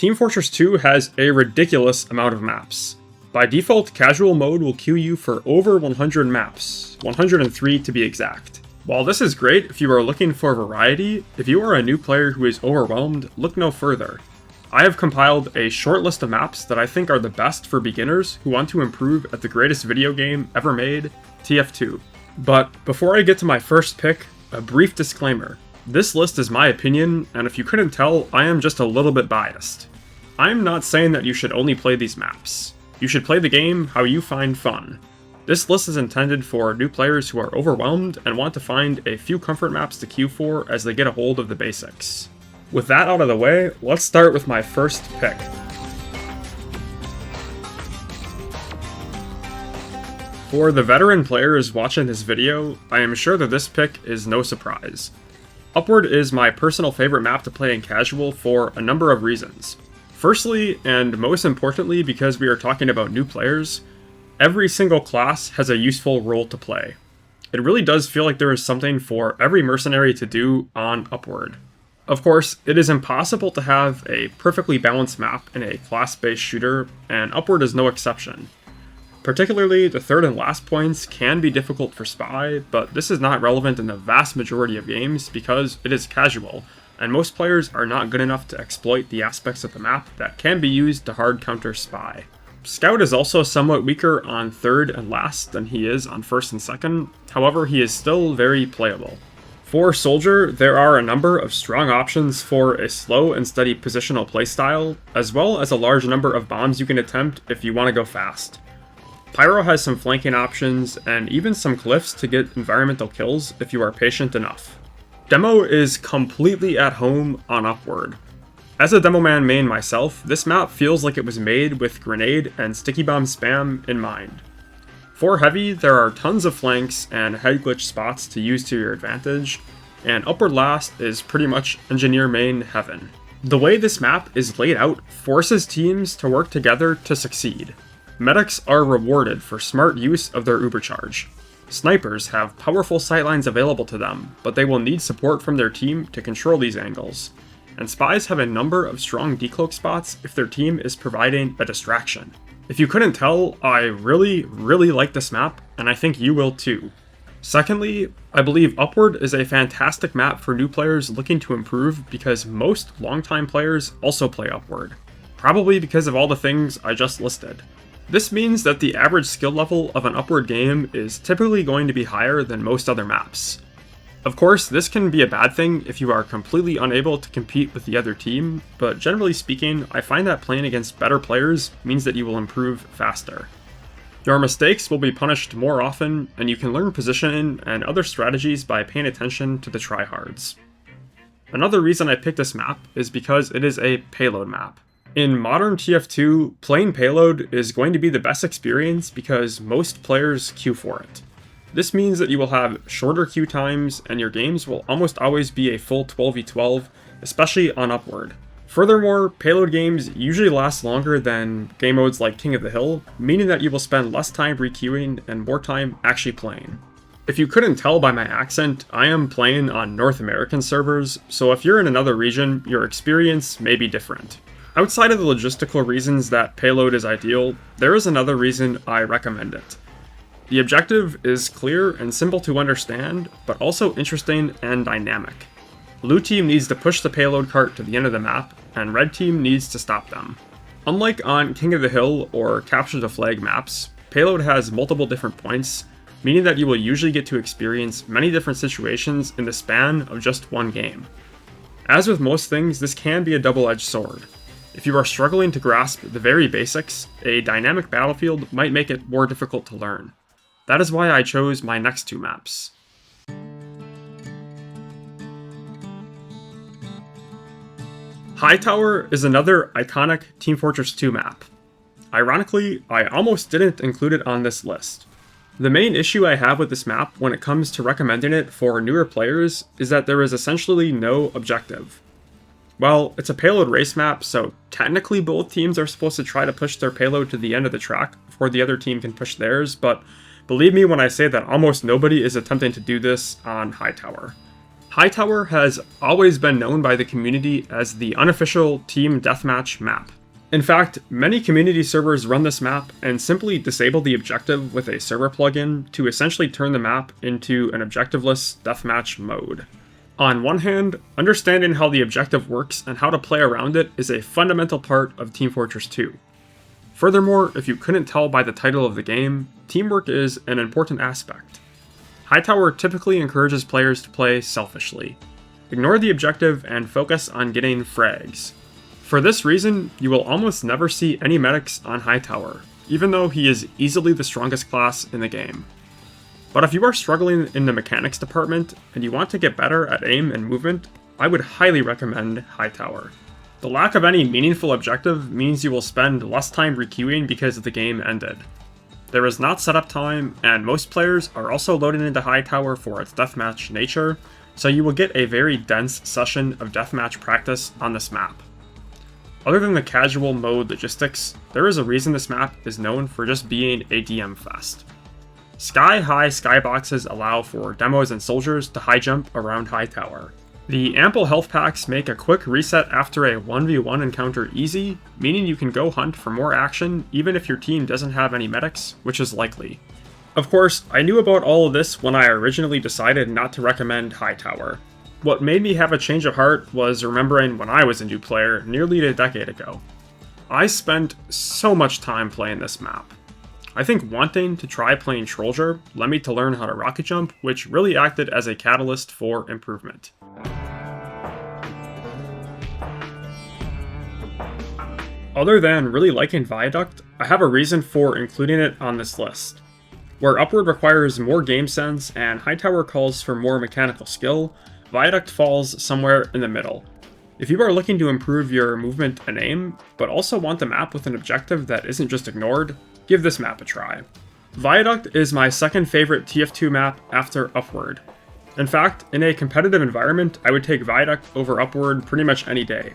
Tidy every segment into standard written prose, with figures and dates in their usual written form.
Team Fortress 2 has a ridiculous amount of maps. By default, casual mode will queue you for over 100 maps, 103 to be exact. While this is great if you are looking for variety, if you are a new player who is overwhelmed, look no further. I have compiled a short list of maps that I think are the best for beginners who want to improve at the greatest video game ever made, TF2. But before I get to my first pick, a brief disclaimer. This list is my opinion, and if you couldn't tell, I am just a little bit biased. I'm not saying that you should only play these maps. You should play the game how you find fun. This list is intended for new players who are overwhelmed and want to find a few comfort maps to queue for as they get a hold of the basics. With that out of the way, let's start with my first pick. For the veteran players watching this video, I am sure that this pick is no surprise. Upward is my personal favorite map to play in casual for a number of reasons. Firstly, and most importantly because we are talking about new players, every single class has a useful role to play. It really does feel like there is something for every mercenary to do on Upward. Of course, it is impossible to have a perfectly balanced map in a class-based shooter, and Upward is no exception. Particularly, the third and last points can be difficult for Spy, but this is not relevant in the vast majority of games because it is casual, and most players are not good enough to exploit the aspects of the map that can be used to hard counter Spy. Scout is also somewhat weaker on third and last than he is on first and second, however he is still very playable. For Soldier, there are a number of strong options for a slow and steady positional playstyle, as well as a large number of bombs you can attempt if you want to go fast. Pyro has some flanking options, and even some cliffs to get environmental kills if you are patient enough. Demo is completely at home on Upward. As a Demoman main myself, this map feels like it was made with grenade and sticky bomb spam in mind. For heavy, there are tons of flanks and head glitch spots to use to your advantage, and Upward last is pretty much engineer main heaven. The way this map is laid out forces teams to work together to succeed. Medics are rewarded for smart use of their Ubercharge. Snipers have powerful sightlines available to them, but they will need support from their team to control these angles. And Spies have a number of strong decloak spots if their team is providing a distraction. If you couldn't tell, I really like this map, and I think you will too. Secondly, I believe Upward is a fantastic map for new players looking to improve because most longtime players also play Upward. Probably because of all the things I just listed. This means that the average skill level of an Upward game is typically going to be higher than most other maps. Of course, this can be a bad thing if you are completely unable to compete with the other team, but generally speaking, I find that playing against better players means that you will improve faster. Your mistakes will be punished more often, and you can learn positioning and other strategies by paying attention to the tryhards. Another reason I picked this map is because it is a payload map. In modern TF2, playing payload is going to be the best experience because most players queue for it. This means that you will have shorter queue times and your games will almost always be a full 12v12, especially on Upward. Furthermore, payload games usually last longer than game modes like King of the Hill, meaning that you will spend less time requeuing and more time actually playing. If you couldn't tell by my accent, I am playing on North American servers, so if you're in another region, your experience may be different. Outside of the logistical reasons that payload is ideal, there is another reason I recommend it. The objective is clear and simple to understand, but also interesting and dynamic. Blue team needs to push the payload cart to the end of the map, and red team needs to stop them. Unlike on King of the Hill or Capture the Flag maps, payload has multiple different points, meaning that you will usually get to experience many different situations in the span of just one game. As with most things, this can be a double-edged sword. If you are struggling to grasp the very basics, a dynamic battlefield might make it more difficult to learn. That is why I chose my next two maps. Hightower is another iconic Team Fortress 2 map. Ironically, I almost didn't include it on this list. The main issue I have with this map when it comes to recommending it for newer players is that there is essentially no objective. Well, it's a payload race map, so technically both teams are supposed to try to push their payload to the end of the track before the other team can push theirs, but believe me when I say that almost nobody is attempting to do this on Hightower. Hightower has always been known by the community as the unofficial team deathmatch map. In fact, many community servers run this map and simply disable the objective with a server plugin to essentially turn the map into an objectiveless deathmatch mode. On one hand, understanding how the objective works and how to play around it is a fundamental part of Team Fortress 2. Furthermore, if you couldn't tell by the title of the game, teamwork is an important aspect. Hightower typically encourages players to play selfishly. Ignore the objective and focus on getting frags. For this reason, you will almost never see any medics on Hightower, even though he is easily the strongest class in the game. But if you are struggling in the mechanics department and you want to get better at aim and movement, I would highly recommend Hightower. The lack of any meaningful objective means you will spend less time requeuing because the game ended. There is not setup time, and most players are also loading into Hightower for its deathmatch nature, so you will get a very dense session of deathmatch practice on this map. Other than the casual mode logistics, there is a reason this map is known for just being a DM fest. Sky-high skyboxes allow for demos and soldiers to high jump around Hightower. The ample health packs make a quick reset after a 1v1 encounter easy, meaning you can go hunt for more action even if your team doesn't have any medics, which is likely. Of course, I knew about all of this when I originally decided not to recommend Hightower. What made me have a change of heart was remembering when I was a new player nearly a decade ago. I spent so much time playing this map. I think wanting to try playing Trollger led me to learn how to rocket jump, which really acted as a catalyst for improvement. Other than really liking Viaduct, I have a reason for including it on this list. Where Upward requires more game sense and Hightower calls for more mechanical skill, Viaduct falls somewhere in the middle. If you are looking to improve your movement and aim, but also want the map with an objective that isn't just ignored, give this map a try. Viaduct is my second favorite TF2 map after Upward. In fact, in a competitive environment, I would take Viaduct over Upward pretty much any day.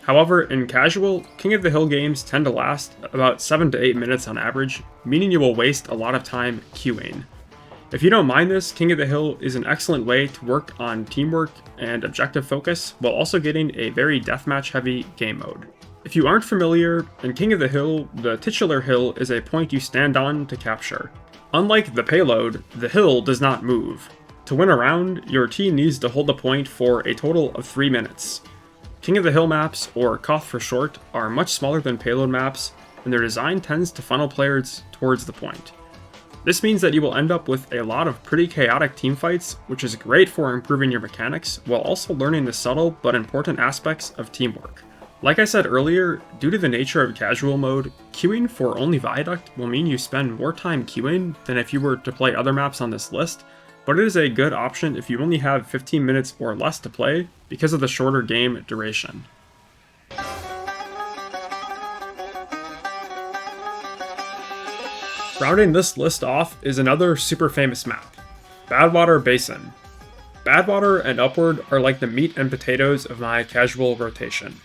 However, in casual, King of the Hill games tend to last about 7 to 8 minutes on average, meaning you will waste a lot of time queuing. If you don't mind this, King of the Hill is an excellent way to work on teamwork and objective focus while also getting a very deathmatch heavy game mode. If you aren't familiar, in King of the Hill, the titular hill is a point you stand on to capture. Unlike the payload, the hill does not move. To win a round, your team needs to hold the point for a total of 3 minutes. King of the Hill maps, or Koth for short, are much smaller than payload maps, and their design tends to funnel players towards the point. This means that you will end up with a lot of pretty chaotic teamfights, which is great for improving your mechanics, while also learning the subtle but important aspects of teamwork. Like I said earlier, due to the nature of casual mode, queuing for only Viaduct will mean you spend more time queuing than if you were to play other maps on this list, but it is a good option if you only have 15 minutes or less to play because of the shorter game duration. Rounding this list off is another super famous map, Badwater Basin. Badwater and Upward are like the meat and potatoes of my casual rotation.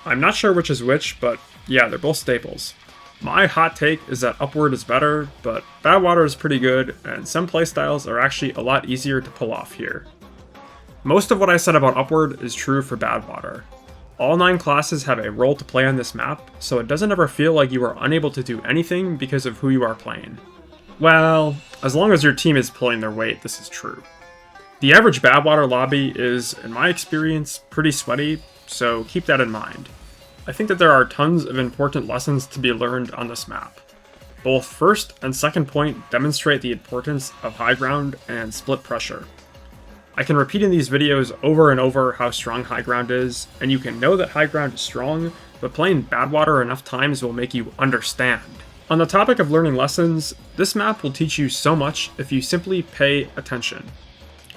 I'm not sure which is which, but yeah, they're both staples. My hot take is that Upward is better, but Badwater is pretty good, and some playstyles are actually a lot easier to pull off here. Most of what I said about Upward is true for Badwater. All 9 classes have a role to play on this map, so it doesn't ever feel like you are unable to do anything because of who you are playing. Well, as long as your team is pulling their weight, this is true. The average Badwater lobby is, in my experience, pretty sweaty, so keep that in mind. I think that there are tons of important lessons to be learned on this map. Both first and second point demonstrate the importance of high ground and split pressure. I can repeat in these videos over and over how strong high ground is, and you can know that high ground is strong, but playing Badwater enough times will make you understand. On the topic of learning lessons, this map will teach you so much if you simply pay attention.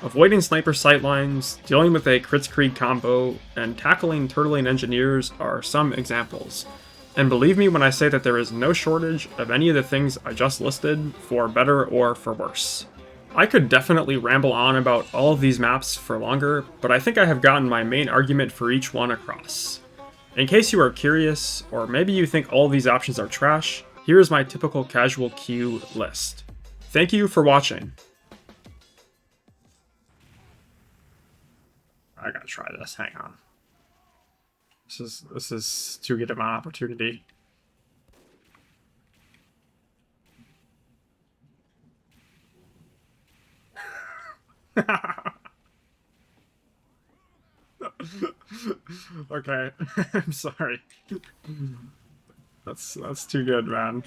Avoiding sniper sightlines, dealing with a Kritzkrieg combo, and tackling turtling engineers are some examples. And believe me when I say that there is no shortage of any of the things I just listed, for better or for worse. I could definitely ramble on about all of these maps for longer, but I think I have gotten my main argument for each one across. In case you are curious, or maybe you think all of these options are trash, here is my typical casual queue list. Thank you for watching. gotta try this. Hang on. This is too good of an opportunity. Okay, I'm sorry. That's too good, man.